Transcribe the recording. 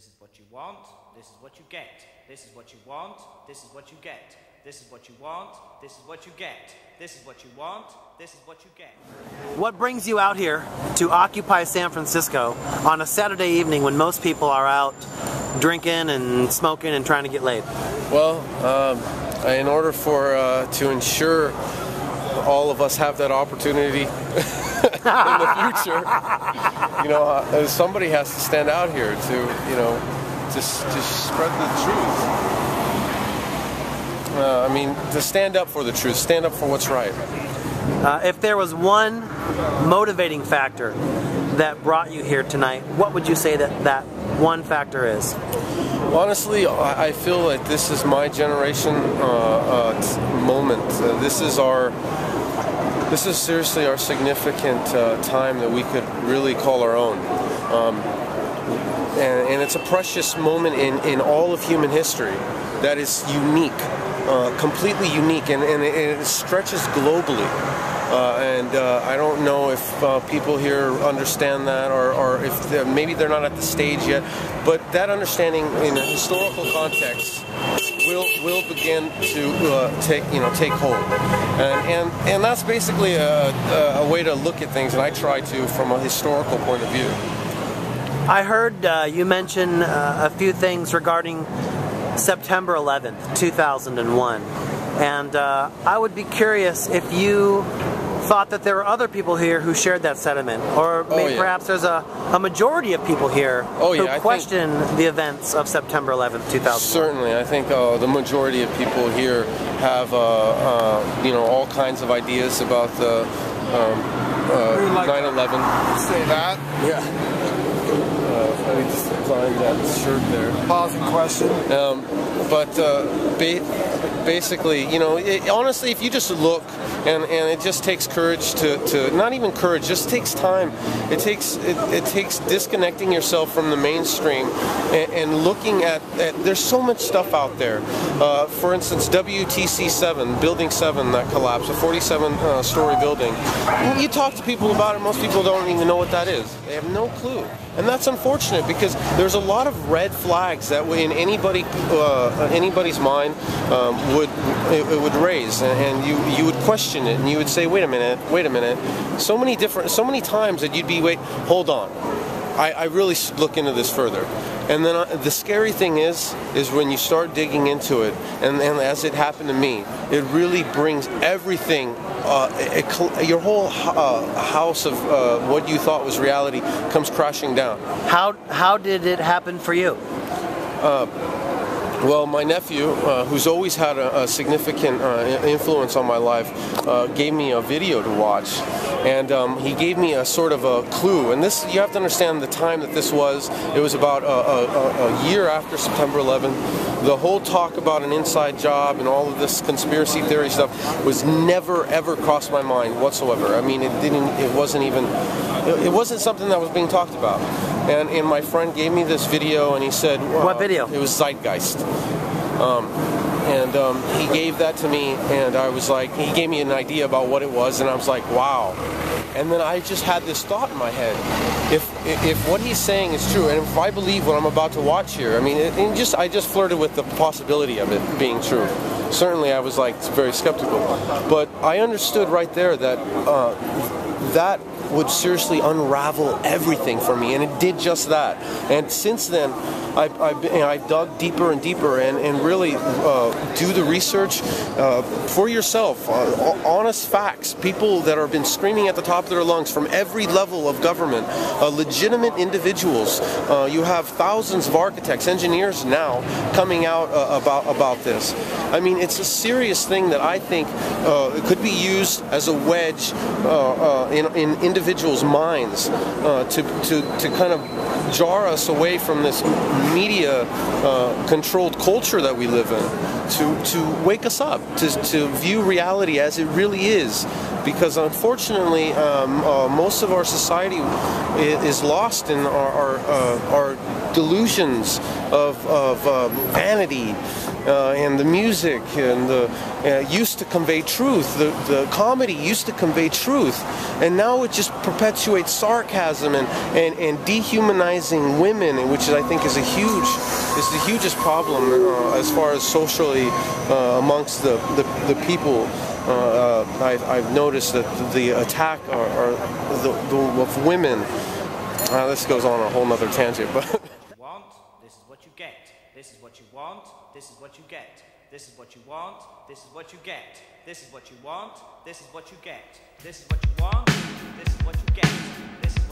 This is what you want, this is what you get. This is what you want, this is what you get. This is what you want, this is what you get. This is what you want, this is what you get. What brings you out here to occupy San Francisco on a Saturday evening when most people are out drinking and smoking and trying to get laid? Well, in order to ensure all of us have that opportunity in the future, somebody has to stand out here to spread the truth. To stand up for the truth, stand up for what's right. If there was one motivating factor that brought you here tonight, what would you say that one factor is? Honestly, I feel like this is my generation moment. This is seriously our significant time that we could really call our own. And it's a precious moment in all of human history that is unique, completely unique, and it stretches globally. I don't know if people here understand that, or if maybe they're not at the stage yet, but that understanding in a historical context will begin to take hold, and that's basically a way to look at things, and I try to from a historical point of view. I heard you mention a few things regarding September 11th, 2001, and I would be curious if you thought that there were other people here who shared that sentiment, or maybe perhaps there's a majority of people here who question the events of September 11th, 2001. Certainly, I think the majority of people here have all kinds of ideas about the 9/11. Say that? Yeah. Let me just find that shirt there. Pausing question. Basically, honestly, if you just look, and it just takes courage to not even courage, just takes time. It takes disconnecting yourself from the mainstream and looking at there's so much stuff out there. For instance, WTC 7, Building 7 that collapsed, a 47-story building. You talk to people about it, most people don't even know what that is. They have no clue. And that's unfortunate, because there's a lot of red flags that in anybody's mind it would raise, and you would question it, and you would say, wait a minute. So many times that you'd be, hold on, I really look into this further. And then the scary thing is when you start digging into it, and as it happened to me, it really brings everything, your whole house of what you thought was reality comes crashing down. How did it happen for you? Well, my nephew, who's always had a significant influence on my life, gave me a video to watch, and he gave me a sort of a clue. And this, you have to understand the time that this was. It was about a year after September 11th. The whole talk about an inside job and all of this conspiracy theory stuff was never ever crossed my mind whatsoever. I mean, it wasn't something that was being talked about. And my friend gave me this video, and he said, what video? It was Zeitgeist. He gave that to me, and I was like, he gave me an idea about what it was, and I was like, wow. And then I just had this thought in my head: if what he's saying is true, and if I believe what I'm about to watch here, I mean, I just flirted with the possibility of it being true. Certainly, I was like very skeptical, but I understood right there that that would seriously unravel everything for me, and it did just that. And since then, I've dug deeper and deeper, and really do the research for yourself, honest facts, people that have been screaming at the top of their lungs from every level of government, legitimate individuals. You have thousands of architects, engineers now coming out about this. I mean, it's a serious thing that I think could be used as a wedge in individuals' minds to kind of jar us away from this media controlled culture that we live in, to wake us up, to view reality as it really is, because unfortunately most of our society is lost in our delusions of vanity, and the music and the used to convey truth. The comedy used to convey truth, and now it just perpetuates sarcasm and dehumanizing women, which I think is the hugest problem as far as socially amongst the people. I've noticed that the attack of women. This goes on a whole nother tangent, but. Want, this is what you get. This is what you want. This is what you get. This is what you want. This is what you get. This is what you want. This is what you get. This is what you want. This is what you get. This is